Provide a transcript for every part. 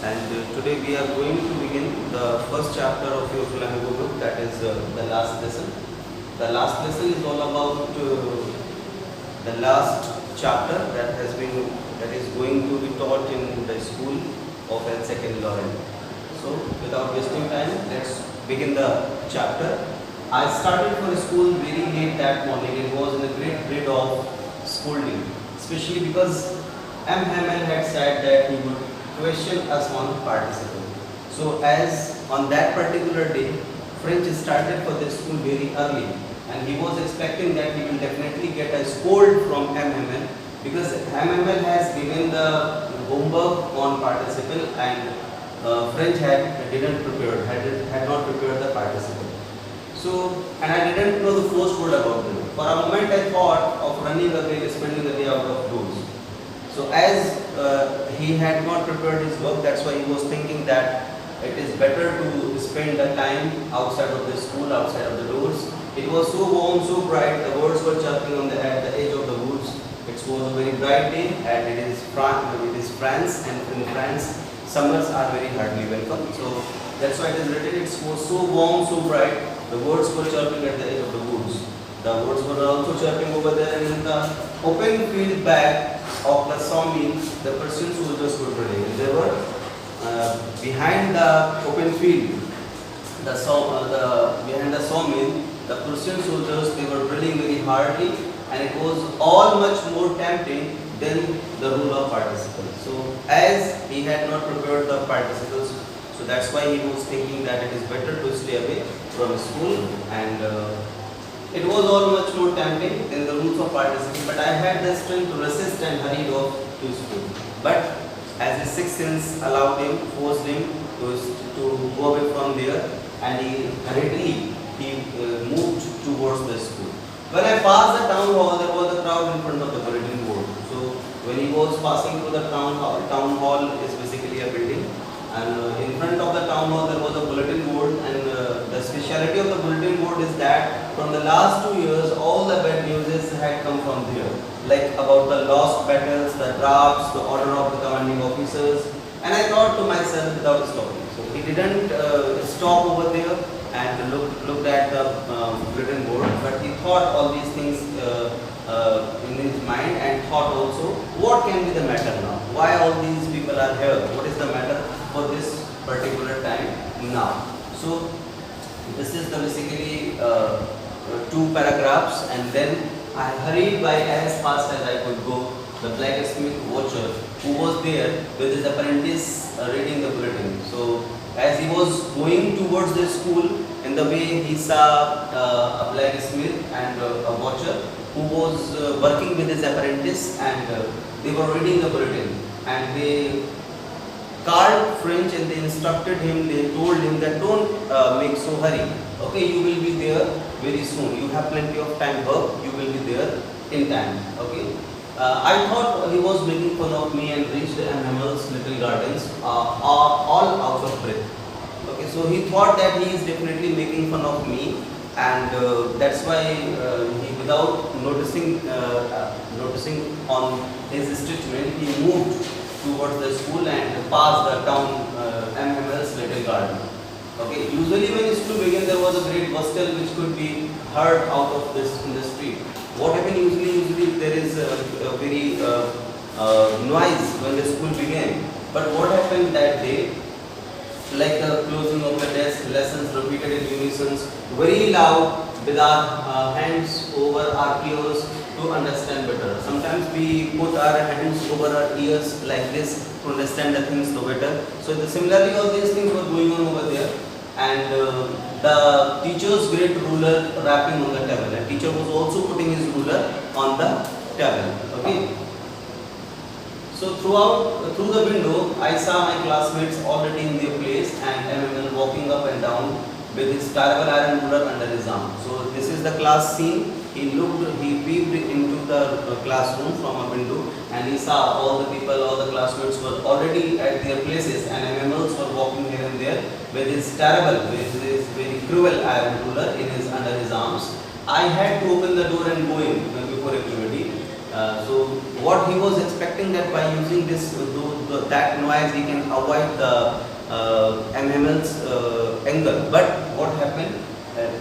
and today we are going to begin the first chapter of your Flamingo book, that is the last lesson. The last lesson is all about the last chapter that is going to be taught in the school of L. Second Laurent. So without wasting time, let's begin the chapter. I started for school very late that morning. It was in a great dread of scolding, especially because M. Hamel had said that he would question us on participle. So as on that particular day, French started for the school very early, and he was expecting that he will definitely get a scold from M. Hamel, because M. Hamel has given the homework on participle, and French had not prepared the participle. So, and I didn't know the first word about them. For a moment I thought of running away, spending the day out of doors. So as he had not prepared his work, that's why he was thinking that it is better to spend the time outside of the school, outside of the doors. It was so warm, so bright, the birds were chirping at the edge of the woods. It was a very bright day, and it is France, and in France, summers are very hardly welcome. So that's why it is written, it was so warm, so bright, the birds were chirping at the edge of the woods. The birds were also chirping over there, and in the open field back of the sawmill, the Prussian soldiers were drilling. They were behind the open field, behind the sawmill, the Prussian soldiers, they were drilling very hardly, and it was all much more tempting than the rule of participles. So as he had not prepared the participles, so that's why he was thinking that it is better to stay away from school, and it was all much more tempting than the rules of participle, but I had the strength to resist and hurried off to school. But as his sixth sense allowed him, forced him to go away from there, and he hurriedly moved towards the school. When I passed the town hall, there was a crowd in front of the bulletin board. So when he was passing through the town hall is basically a building, and in front of the town hall there was a bulletin board, and the speciality of the bulletin board is that from the last 2 years all the bad news had come from there, like about the lost battles, the drafts, the order of the commanding officers. And I thought to myself without stopping. So he didn't stop over there and looked at the bulletin board, but he thought all these things in his mind, and thought also, what can be the matter now? Why all these people are here? What is the matter for this particular time now? So this is the basically 2 paragraphs, and then I hurried by as fast as I could go. The blacksmith watcher who was there with his apprentice reading the bulletin. So as he was going towards the school, in the way he saw a blacksmith and a watcher who was working with his apprentice, and they were reading the bulletin, and they called French, and they instructed him, they told him that don't make so hurry. Okay, you will be there very soon. You have plenty of time, work, you will be there in time. Okay. I thought he was making fun of me, and reached Hammel's little gardens all out of breath. Okay, so he thought that he is definitely making fun of me, and that's why he, without noticing on his statement, he moved towards the school and passed the town Hammel's little garden. Okay, usually when school began, there was a great bustle which could be heard out of this in the street. What happened usually there is a very noise when the school began. But what happened that day, like the closing of the desk, lessons repeated in unison, very loud, with our hands over our ears to understand better. Sometimes we put our hands over our ears like this to understand the things the better. So similarly all these things were going on over there, and the teacher's great ruler wrapping on the table, and teacher was also putting his ruler on the table. Okay. So through the window, I saw my classmates already in their place, and MML walking up and down with his terrible iron ruler under his arm. So this is the class scene. He peeped into the classroom from a window, and he saw all the people, all the classmates were already at their places, and MMLs were walking here and there with his very cruel iron ruler under his arms. I had to open the door and go in before everybody. So what he was expecting that by using this that noise he can avoid the MML's anger. But what happened?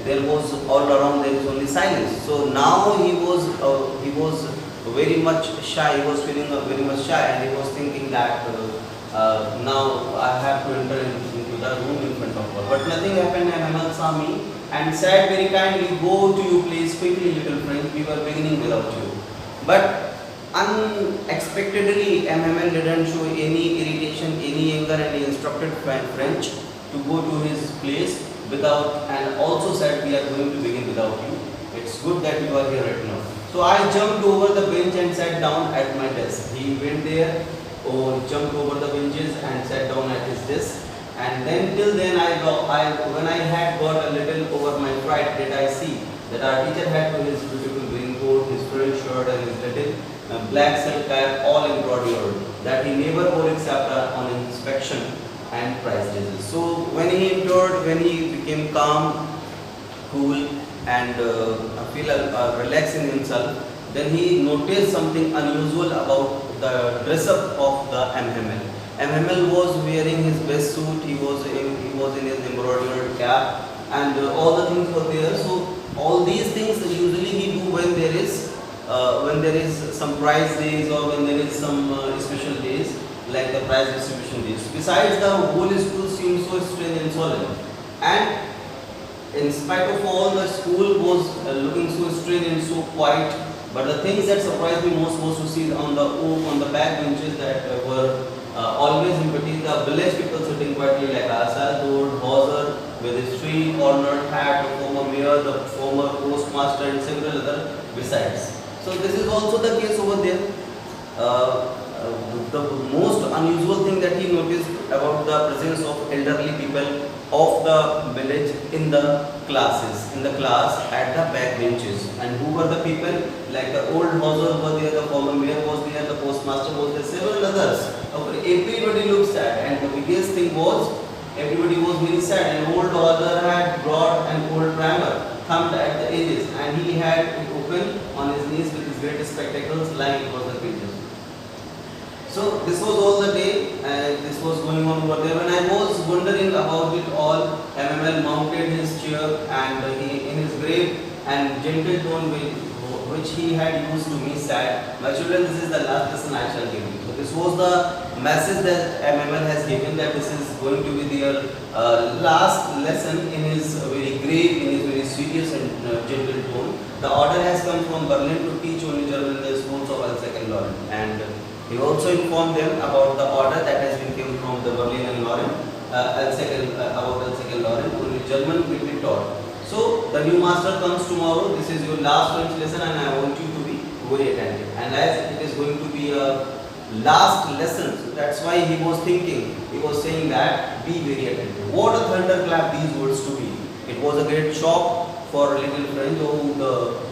There was all around there is only silence. So now he was very much shy. He was feeling very much shy, and he was thinking that now I have to enter into the room in front of her. But nothing happened. And MML saw me and said very kindly, "Go to your place quickly, little friend. We were beginning without you." But unexpectedly, MML didn't show any irritation, any anger, and he instructed French to go to his place without, and also said, "We are going to begin without you. It's good that you are here right now." So I jumped over the bench and sat down at my desk. He went there, or jumped over the benches and sat down at his desk. And then till then, when I had got a little over my pride, did I see that our teacher had to his beautiful green coat, his frill shirt, and his little black silk cap, all embroidered, that he never wore except on inspection and prize races. So when he entered, when he became calm, cool, and feel relaxed in himself, then he noticed something unusual about the dress up of the MML. MML was wearing his best suit. He was in his embroidered cap, and all the things were there. So all these things usually he do when there is some prize days, or when there is some special days like the prize distribution days. Besides, the whole school seemed so strange and solemn, and in spite of all, the school was looking so strange and so quiet. But the things that surprised me most was to see on the back benches that were always empty, the village people sitting quietly, like Salvador, Hauser with his three-cornered hat, the former mayor, the former postmaster, and several other besides. So this is also the case over there. The most unusual thing that he noticed about the presence of elderly people of the village in the class at the back benches. And who were the people? Like the old Hauser were there, the former mayor was there, the postmaster was there, several others. Everybody looked sad, and the biggest thing was everybody was very sad. And old Hauser had brought an old primer, thumbed at the edges, and he had it open on his knees with his great spectacles lying across the pages. So this was all the day, this was going on over there. When I was wondering about it all, MML mounted his chair, and he, in his grave and gentle tone which he had used to me, said, "My children, this is the last lesson I shall give you." So this was the message that MML has given, that this is going to be their last lesson, in his very grave, in his very serious and gentle tone. The order has come from Berlin to teach only German in the schools of Alsace and Lorraine, and he also informed them about the order that has been given from the Berlin and Lorraine, about Alsace and Lorraine, only German will be taught. So the new master comes tomorrow. This is your last French lesson, and I want you to be very attentive. And as it is going to be a last lesson, so that's why he was thinking, he was saying that be very attentive. What a thunderclap these words to be. It was a great shock for little French,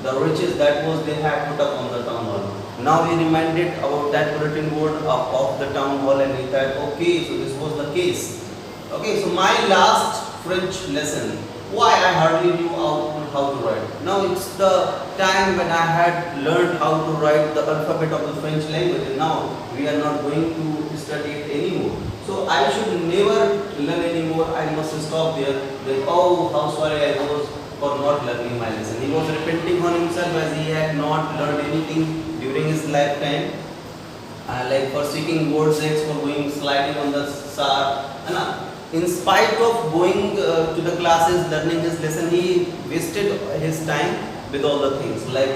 the riches that was they had put up on the town hall. Now he reminded about that bulletin board of the town hall, and he thought, okay, so this was the case. Okay, so my last French lesson, why I hardly knew how to write. Now it's the time when I had learned how to write the alphabet of the French language, and now we are not going to study it anymore. So I should never learn anymore. I must stop there. Then, oh, how sorry I was for not learning my lesson. He was repenting on himself, as he had not learned anything during his lifetime, like for seeking board eggs, for going sliding on the SAR. And in spite of going to the classes, learning his lesson, he wasted his time with all the things. Like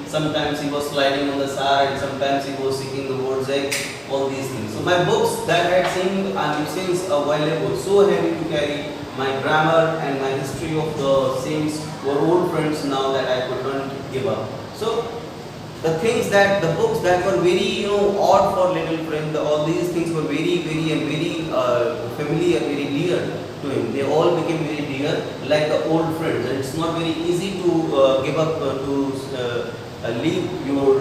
sometimes he was sliding on the SAR, and sometimes he was seeking the board eggs, all these things. So my books that had seemed since a while ago so heavy to carry, my grammar and my history of the saints, were old friends now that I could not give up. So the books that were very odd for little friend, all these things were very familiar, very dear to him. They all became very dear, like the old friends. And it's not very easy to give up, to leave your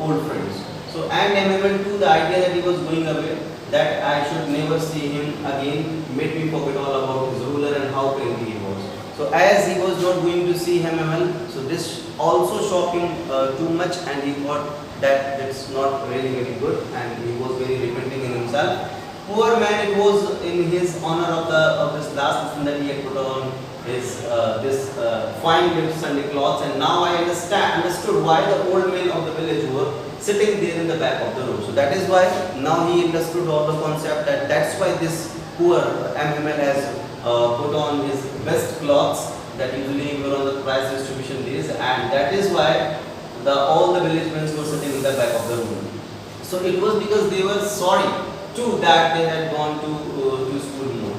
old friends. So, and MML too, the idea that he was going away, that I should never see him again, made me forget all about his ruler and how crazy he was. So as he was not going to see MML, so this also shocked him too much, and he thought that it's not really very good, and he was very repenting in himself. Poor man, it was in his honor of this last lesson that he had put on his this fine Sunday clothes, and now I understood why the old men of the village were sitting there in the back of the room. So that is why now he understood all the concept, that that's why this poor MML has put on his best clothes that usually were on the prize distribution days, and that is why all the village men were sitting in the back of the room. So it was because they were sorry too that they had gone to school more.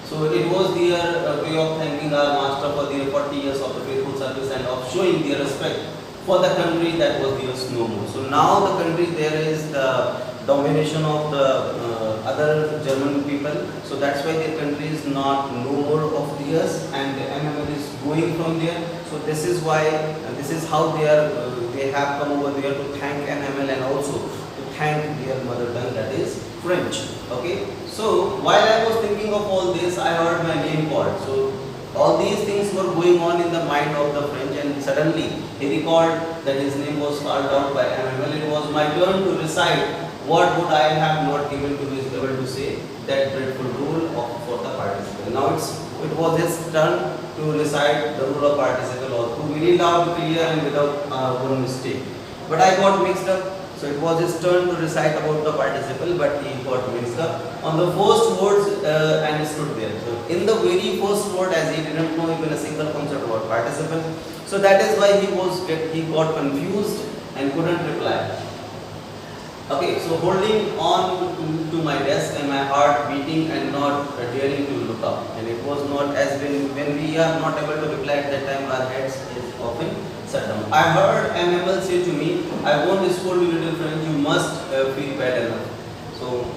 So it was their way of thanking our master for their 40 years of the faithful service and of showing their respect for the country that was theirs no more. So now the country, there is the domination of the other German people. So that's why their country is not no more of theirs, and the MML is going from there. So this is why, this is how they have come over there to thank MML and also to thank their mother tongue, that is French. Okay. So while I was thinking of all this, I heard my name called. So all these things were going on in the mind of the French, and suddenly he recalled that his name was called out by MML. It was my turn to recite what would I have not given to his able to say that dreadful rule for the participle. Now it was his turn to recite the rule of participle also very loud, clear, and without one mistake. But I got mixed up. So it was his turn to recite about the participle, but he got mixed up on the first words and he stood there. So in the very first word, as he didn't know even a single concept about participle, so that is why he got confused and couldn't reply. Okay, so holding on to my desk and my heart beating and not daring to look up, and it was not as when we are not able to reply at that time, our heads is often shut down. I heard MML say to me, I won't scold you, little friend, you must feel bad enough. So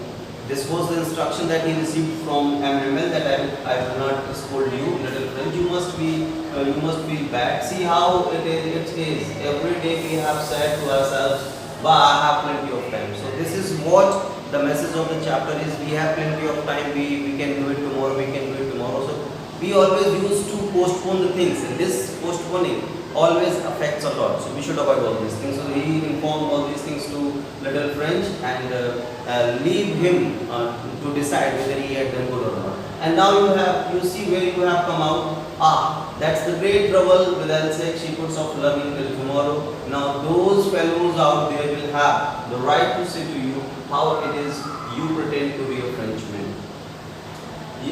this was the instruction that he received from MML, that I will not scold you, little friend, you must feel bad. See how it is. Every day we have said to ourselves, but I have plenty of time. So this is what the message of the chapter is. We have plenty of time, we can do it tomorrow, we can do it tomorrow. So we always used to postpone the things, and this postponing always affects a lot. So we should avoid all these things. So he informed all these things to little French and leave him to decide whether he had done good or not. And now you see where you have come out. That's the great trouble with Elsie. She puts off learning till tomorrow. Now those fellows out there will have the right to say to you how it is you pretend to be a Frenchman,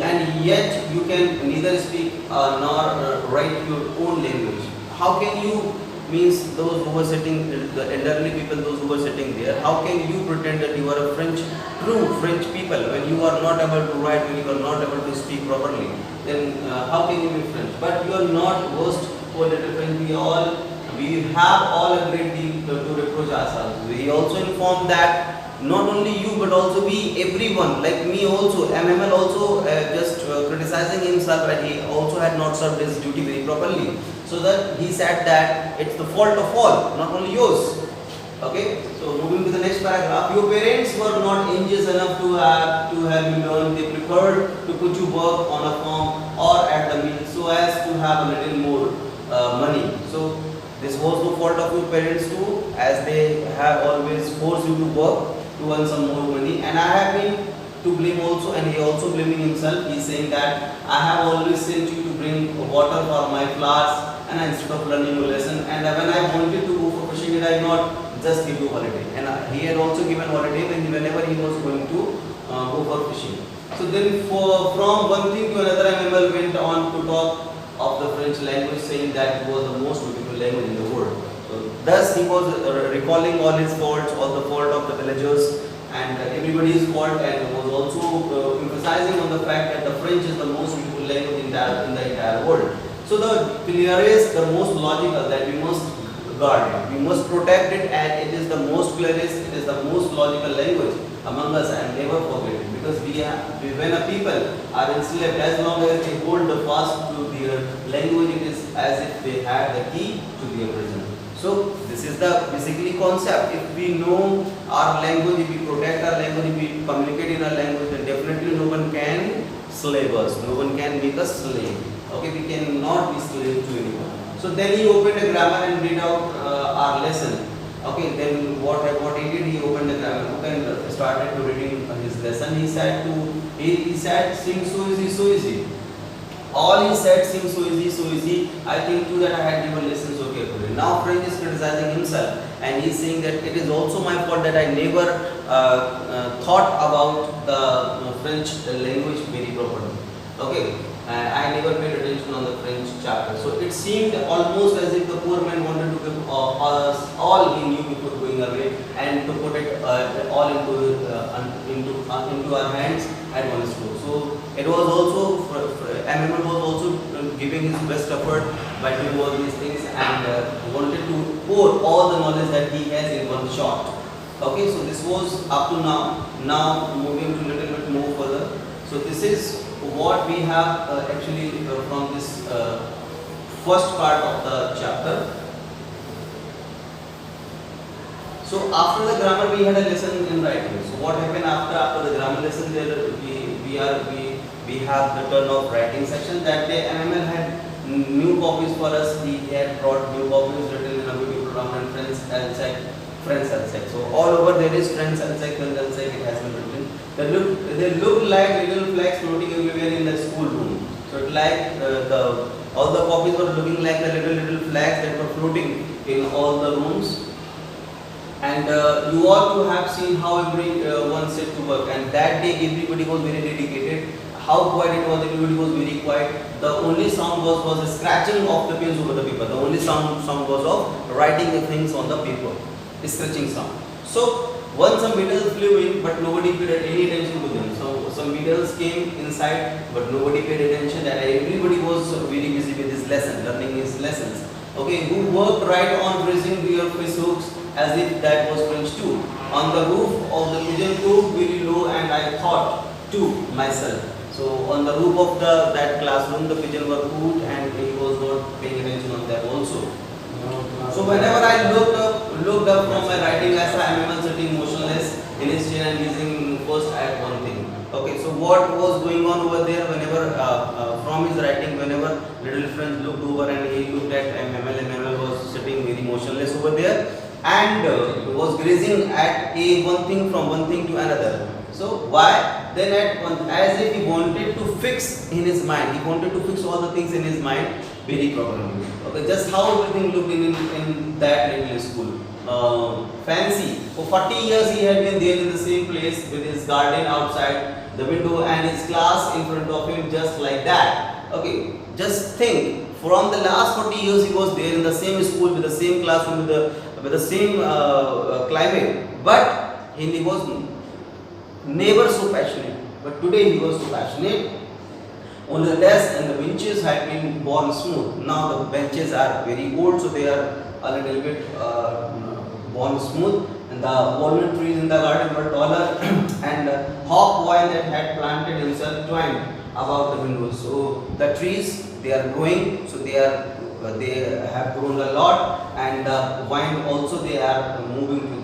and yet you can neither speak nor write your own language. How can you, means those who were sitting, the elderly people, those who were sitting there, how can you pretend that you are a true French people when you are not able to write, when you are not able to speak properly? Then how can you be French? But you are not worst for little French. We have all a great deal to reproach ourselves. We also inform that not only you but also we, everyone, like me also, MML also just criticizing himself, and he also had not served his duty very properly. So that he said that it's the fault of all, not only yours. Okay, so moving to the next paragraph. Your parents were not ingenious enough to have you learn. They preferred to put you work on a farm or at the mill so as to have a little more money. So this was the fault of your parents too, as they have always forced you to work to earn some more money. And I have been to blame also, and he also blaming himself. He is saying that I have always sent you to bring water for my flowers, and instead of learning a lesson, and when I wanted to go for fishing, did I not just give you holiday? And he had also given holiday whenever he was going to go for fishing. So then from one thing to another, MML went on to talk of the French language, saying that it was the most beautiful language in the world. So thus he was recalling all his faults, all the fault of the villagers and everybody's fault, and was also emphasizing on the fact that the French is the most beautiful language in the entire world. So the clearest, the most logical, that we must guard it, we must protect it, and it is the most clearest, it is the most logical language among us, and never forget it, because when a people are enslaved, as long as they hold the fast to their language, it is as if they had the key to their prison. So this is the basically concept. If we know our language, if we protect our language, if we communicate in our language, then definitely no one can slave us, no one can make us slave. Okay, we cannot be slave to anyone. So then he opened a grammar and read out our lesson. Okay, then what he did, he opened the grammar book and started to reading his lesson. He said, "Sing so easy, so easy." All he said seems so easy, so easy. I think too that I had never listened so carefully. Now French is criticizing himself and he's saying that it is also my fault that I never thought about the French language very properly. Okay, I never paid attention on the French chapter. So it seemed almost as if the poor man wanted to give us all he knew before going away and to put it all into our hands at one stroke. So it was also MML was also giving his best effort by doing all these things and wanted to pour all the knowledge that he has in one shot. Okay, so this was up to now. Now moving to a little bit more further. So this is what we have actually from this first part of the chapter. So after the grammar we had a lesson in writing. So what happened after the grammar lesson? There we have the turn of writing section. That day MML had new copies for us. He had brought new copies written in a beautiful grammar and French Alsec. So all over there is French Alsec, it has been written. They look like little flags floating everywhere in the school room. So it like all the copies were looking like the little flags that were floating in all the rooms. And you ought to have seen how everyone set to work. And that day everybody was very dedicated. How quiet it was, everybody was very quiet. The only sound was the scratching of the pens over the paper. The only sound was of writing the things on the paper. Scratching sound. So once some beetles flew in, but nobody paid any attention to them. So some beetles came inside, but nobody paid attention. That everybody was very busy with his lesson, learning his lessons. Okay, who worked right on raising their fish hooks as if that was French too. On the roof of the pigeon coop very low, and I thought to myself. So on the roof of that classroom, the pigeon were cooked, and he was not paying attention on that also. So whenever I looked up from my writing lesson, I am sitting motionless in his chair and gazing first at one thing. Okay, so what was going on over there? Whenever from his writing, whenever little friend looked over and he looked at MML was sitting very motionless over there and was gazing at one thing to another. So why? Then as if he wanted to fix in his mind, he wanted to fix all the things in his mind very properly. Okay, just how everything looked in that little school. Fancy. For 40 years he had been there in the same place with his garden outside the window and his class in front of him just like that. Okay, just think. From the last 40 years he was there in the same school with the same classroom with the same climate, but he was never so passionate. But today he was so passionate. Only the desk and the benches had been worn smooth. Now the benches are very old, so they are a little bit worn smooth. And the walnut trees in the garden were taller, and hop vine that had planted himself twined about the windows. So the trees, they are growing, so they have grown a lot, and the vine also they are moving to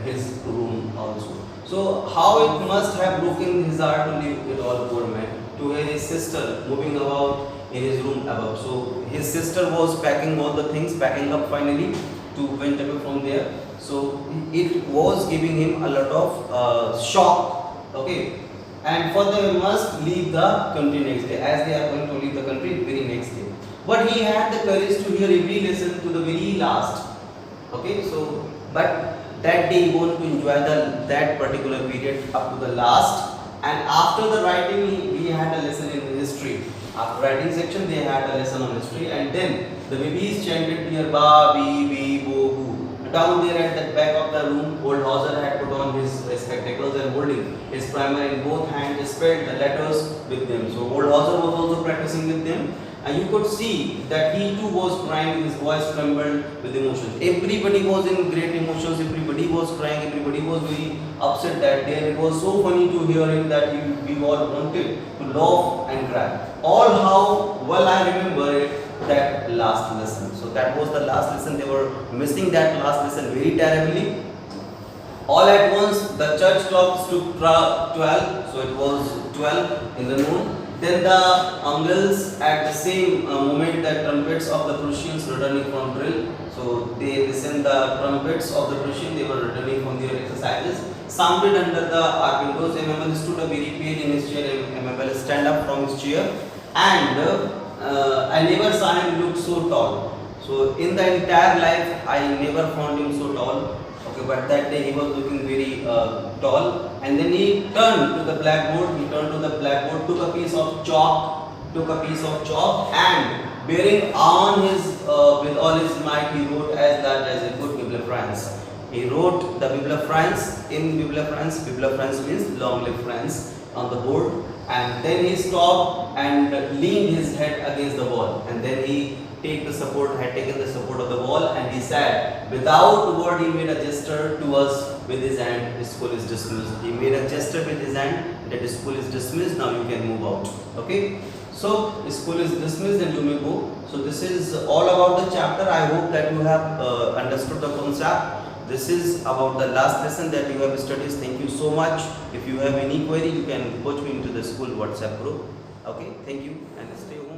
his room also. So how it must have broken his heart to live with all poor man, to hear his sister moving about in his room above. So his sister was packing all the things, packing up finally to went away from there. So it was giving him a lot of shock. Okay, and for they must leave the country next day, as they are going to leave the country very next day. But he had the courage to hear every lesson to the very last. Okay, so but that day he wanted to enjoy that particular period up to the last. And after the writing, we had a lesson in history. After writing section, they had a lesson on history, and then the babies chanted near ba, bi, bi, bo, boo. Down there at the back of the room, old Hauser had put on his spectacles and holding his primer in both hands, spread the letters with them. So old Hauser was also practicing with them. And you could see that he too was crying, his voice trembled with emotions. Everybody was in great emotions, everybody was crying, everybody was very upset that day. And it was so funny to hear him that we all wanted to laugh and cry. All how well I remember it, that last lesson. So that was the last lesson. They were missing that last lesson very terribly. All at once the church clock struck 12, so it was 12 in the noon. Then the Angles at the same moment that trumpets of the Prussians returning from drill. So they listened the trumpets of the Prussians, they were returning from their exercises. Sounded under the windows. MML stood up very pale in his chair. MML stand up from his chair, and I never saw him look so tall. So in the entire life, I never found him so tall. Okay, but that day he was looking very tall, and then he turned to the blackboard. He turned to the blackboard, took a piece of chalk, and bearing on his with all his might, he wrote as large as a good Bible of France. He wrote the Bible of France in Bible of France. Bible of France means long live France on the board, and then he stopped and leaned his head against the wall, and then he had taken the support of the wall, and he said, without word, he made a gesture to us with his hand. School is dismissed. He made a gesture with his hand that school is dismissed. Now you can move out. Okay. So school is dismissed and you may go. So this is all about the chapter. I hope that you have understood the concept. This is about the last lesson that you have studied. Thank you so much. If you have any query, you can put me into the school WhatsApp group. Okay. Thank you and stay home.